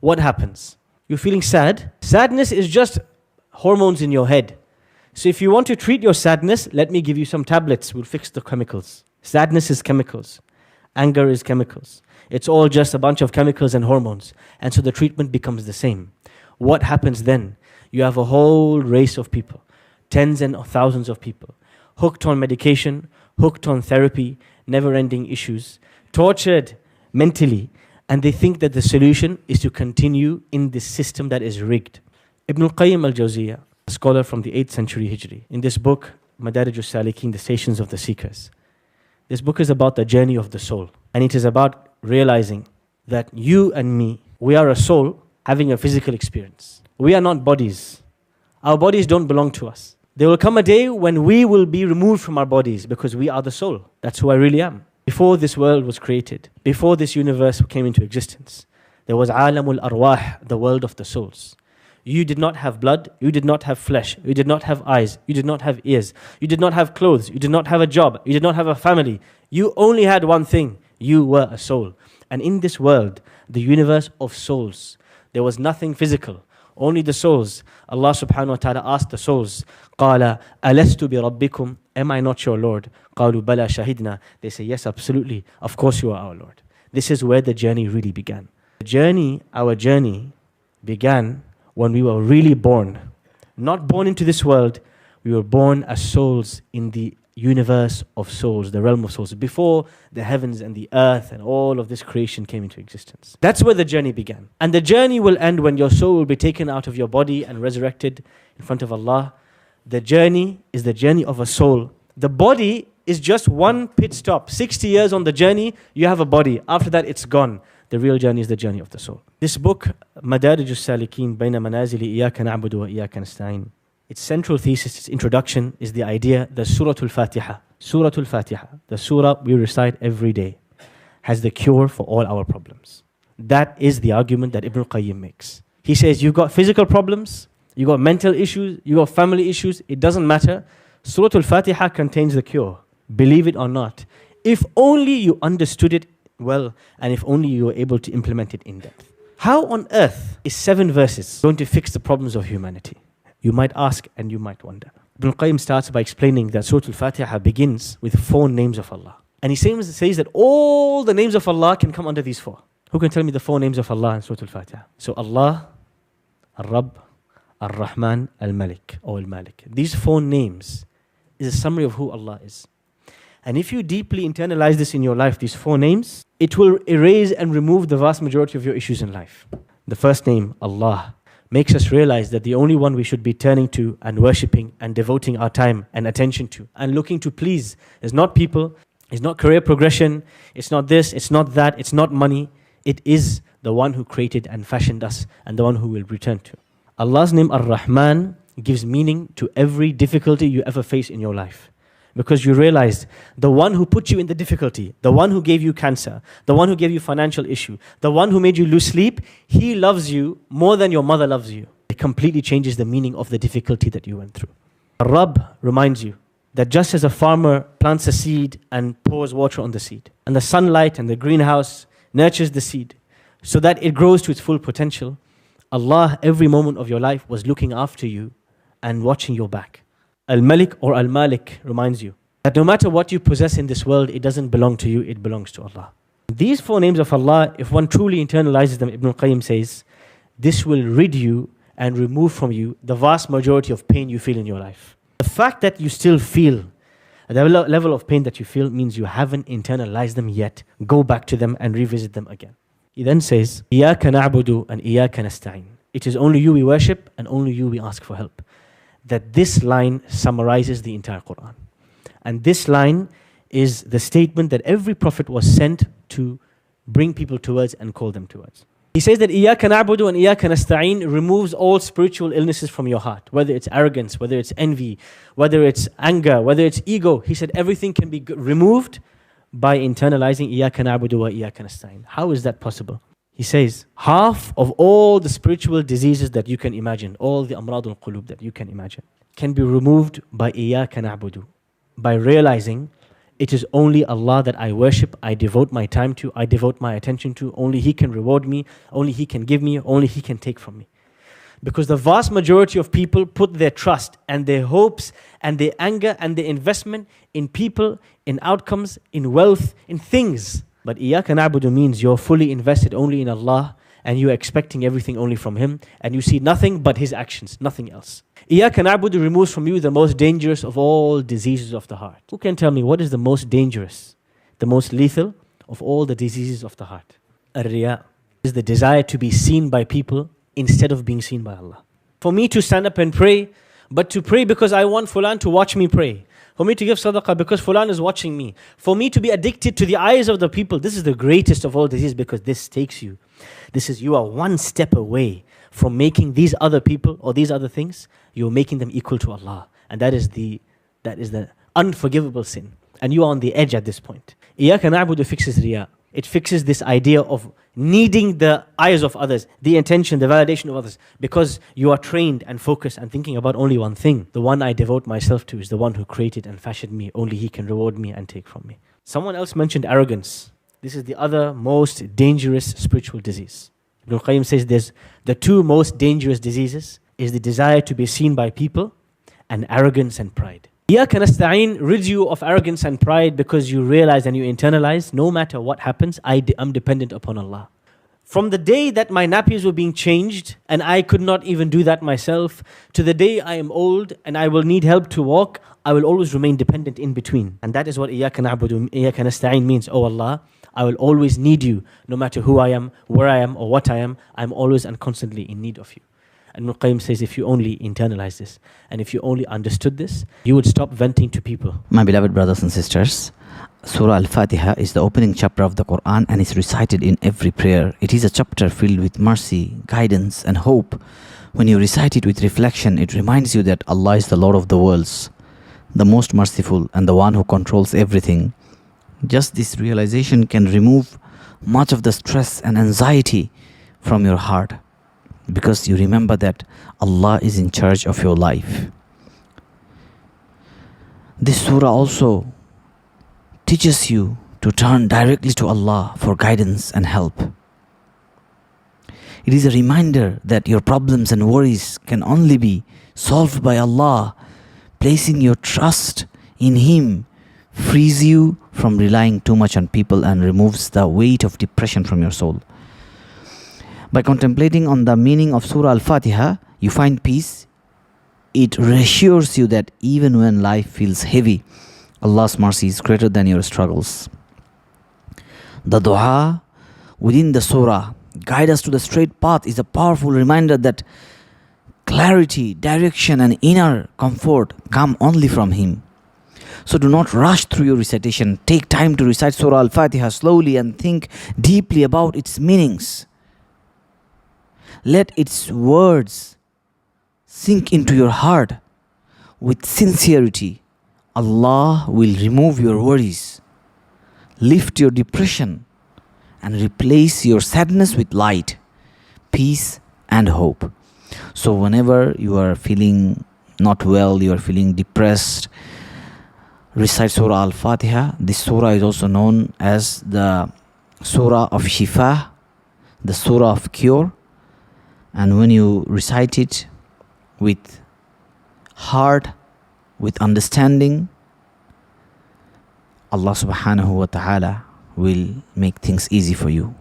What happens? You're feeling sad. Sadness is just hormones in your head. So if you want to treat your sadness, let me give you some tablets. We'll fix the chemicals. Sadness is chemicals. Anger is chemicals. It's all just a bunch of chemicals and hormones. And so the treatment becomes the same. What happens then? You have a whole race of people, tens and thousands of people, hooked on medication, hooked on therapy, never-ending issues, tortured mentally, and they think that the solution is to continue in this system that is rigged. Ibn al-Qayyim al-Jawziyah, a scholar from the 8th century Hijri, in this book, Madarij al-Salikin, The Stations of the Seekers, this book is about the journey of the soul. And it is about realizing that you and me, we are a soul having a physical experience. We are not bodies. Our bodies don't belong to us. There will come a day when we will be removed from our bodies because we are the soul. That's who I really am. Before this world was created, before this universe came into existence, there was Alamul Arwah, the world of the souls. You did not have blood, you did not have flesh, you did not have eyes, you did not have ears, you did not have clothes, you did not have a job, you did not have a family. You only had one thing, you were a soul. And in this world, the universe of souls, there was nothing physical, only the souls. Allah subhanahu wa ta'ala asked the souls, قَالَ أَلَسْتُ بِرَبِّكُمْ, am I not your Lord? قَالُوا بَلَا شَهِدْنَا, they say, yes, absolutely, of course you are our Lord. This is where the journey really began. Our journey began when we were really born. Not born into this world, we were born as souls in the universe of souls, the realm of souls, before the heavens and the earth and all of this creation came into existence. That's where the journey began. And the journey will end when your soul will be taken out of your body and resurrected in front of Allah. The journey is the journey of a soul. The body is just one pit stop. 60 years on the journey, you have a body. After that, it's gone. The real journey is the journey of the soul. This book, Madarij al-Salikin, Bayna Manazili Iyaka Na'budu wa Iyaka Nasta'in, its central thesis, its introduction is the idea that Surah al-Fatiha, the surah we recite every day, has the cure for all our problems. That is the argument that Ibn al-Qayyim makes. He says, you've got physical problems, you've got mental issues, you've got family issues, it doesn't matter. Surah al-Fatiha contains the cure. Believe it or not. If only you understood it well, and if only you were able to implement it in depth. How on earth is 7 verses going to fix the problems of humanity? You might ask and you might wonder. Ibn al-Qayyim starts by explaining that Surah al-Fatiha begins with 4 names of Allah. And he says that all the names of Allah can come under these 4. Who can tell me the 4 names of Allah in Surah al-Fatiha? So Allah, Ar-Rabb, Ar-Rahman, Al-Malik, or Al-Malik. These 4 names is a summary of who Allah is. And if you deeply internalize this in your life, these 4 names, it will erase and remove the vast majority of your issues in life. The first name, Allah, makes us realize that the only one we should be turning to and worshipping and devoting our time and attention to and looking to please is not people, it's not career progression, it's not this, it's not that, it's not money. It is the one who created and fashioned us and the one who will return to. Allah's name, Ar-Rahman, gives meaning to every difficulty you ever face in your life. Because you realized the one who put you in the difficulty, the one who gave you cancer, the one who gave you financial issue, the one who made you lose sleep, he loves you more than your mother loves you. It completely changes the meaning of the difficulty that you went through. Rabb reminds you that just as a farmer plants a seed and pours water on the seed, and the sunlight and the greenhouse nurtures the seed so that it grows to its full potential, Allah, every moment of your life, was looking after you and watching your back. Al-Malik or Al-Malik reminds you that no matter what you possess in this world, it doesn't belong to you, it belongs to Allah. These 4 names of Allah, if one truly internalizes them, Ibn al-Qayyim says, this will rid you and remove from you the vast majority of pain you feel in your life. The fact that you still feel the level of pain that you feel means you haven't internalized them yet. Go back to them and revisit them again. He then says, إِيَّاكَ نَعْبُدُ and إِيَّاكَ نَسْتَعِينُ. It is only you we worship and only you we ask for help. That this line summarizes the entire Quran. And this line is the statement that every prophet was sent to bring people towards and call them towards. He says that إِيَّاكَ نَعْبُدُ and إِيَّاكَ نَسْتَعِينُ removes all spiritual illnesses from your heart, whether it's arrogance, whether it's envy, whether it's anger, whether it's ego. He said everything can be removed by internalizing إِيَّاكَ نَعْبُدُ وَإِيَّاكَ نَسْتَعِينُ. How is that possible? He says, half of all the spiritual diseases that you can imagine, all the amrad al-qulub that you can imagine, can be removed by إِيَّاكَ نَعْبُدُ, by realizing It is only Allah that I worship, I devote my time to, I devote my attention to. Only He can reward me, only He can give me, only He can take from me. Because the vast majority of people put their trust and their hopes and their anger and their investment in people, in outcomes, in wealth, in things. But إِيَّاكَ نَعْبُدُ means you're fully invested only in Allah and you're expecting everything only from Him and you see nothing but His actions, nothing else. إِيَّاكَ نَعْبُدُ removes from you the most dangerous of all diseases of the heart. Who can tell me what is the most dangerous, the most lethal of all the diseases of the heart? Ar-riya is the desire to be seen by people instead of being seen by Allah. For me to stand up and pray, but to pray because I want Fulan to watch me pray. For me to give sadaqah because Fulan is watching me. For me to be addicted to the eyes of the people. This is the greatest of all diseases because this takes you. You are one step away from making these other people or these other things, you're making them equal to Allah. And that is the unforgivable sin. And you are on the edge at this point. إِيَّاكَ نَعْبُدُ fixes riya. It fixes this idea of needing the eyes of others, the intention, the validation of others, because you are trained and focused and thinking about only one thing. The one I devote myself to is the one who created and fashioned me. Only He can reward me and take from me. Someone else mentioned arrogance. This is the other most dangerous spiritual disease. Ibn Qayyim says there's the two most dangerous diseases is the desire to be seen by people and arrogance and pride. إِيَّاكَ نَسْتَعِينُ rids you of arrogance and pride because you realize and you internalize, no matter what happens, I'm dependent upon Allah. From the day that my nappies were being changed and I could not even do that myself, to the day I am old and I will need help to walk, I will always remain dependent in between. And that is what إِيَّاكَ نَعْبُدُ, إِيَّاكَ نَسْتَعِينُ means. Oh Allah, I will always need you, no matter who I am, where I am, or what I am. I'm always and constantly in need of you. And Ibn Qayyim says if you only internalize this, and if you only understood this, you would stop venting to people. My beloved brothers and sisters, Surah Al-Fatiha is the opening chapter of the Quran and is recited in every prayer. It is a chapter filled with mercy, guidance and hope. When you recite it with reflection, it reminds you that Allah is the Lord of the worlds, the most merciful and the one who controls everything. Just this realization can remove much of the stress and anxiety from your heart, because you remember that Allah is in charge of your life. This surah also teaches you to turn directly to Allah for guidance and help. It is a reminder that your problems and worries can only be solved by Allah. Placing your trust in Him frees you from relying too much on people and removes the weight of depression from your soul. By contemplating on the meaning of Surah Al-Fatiha, you find peace. It reassures you that even when life feels heavy, Allah's mercy is greater than your struggles. The dua within the surah, guide us to the straight path, is a powerful reminder that clarity, direction and inner comfort come only from Him. So do not rush through your recitation. Take time to recite Surah Al-Fatiha slowly and think deeply about its meanings. Let its words sink into your heart with sincerity. Allah will remove your worries, lift your depression, and replace your sadness with light, peace, and hope. So whenever you are feeling not well, you are feeling depressed, recite Surah Al-Fatiha. This surah is also known as the Surah of Shifa, the Surah of Cure. And when you recite it with heart, with understanding, Allah subhanahu wa ta'ala will make things easy for you.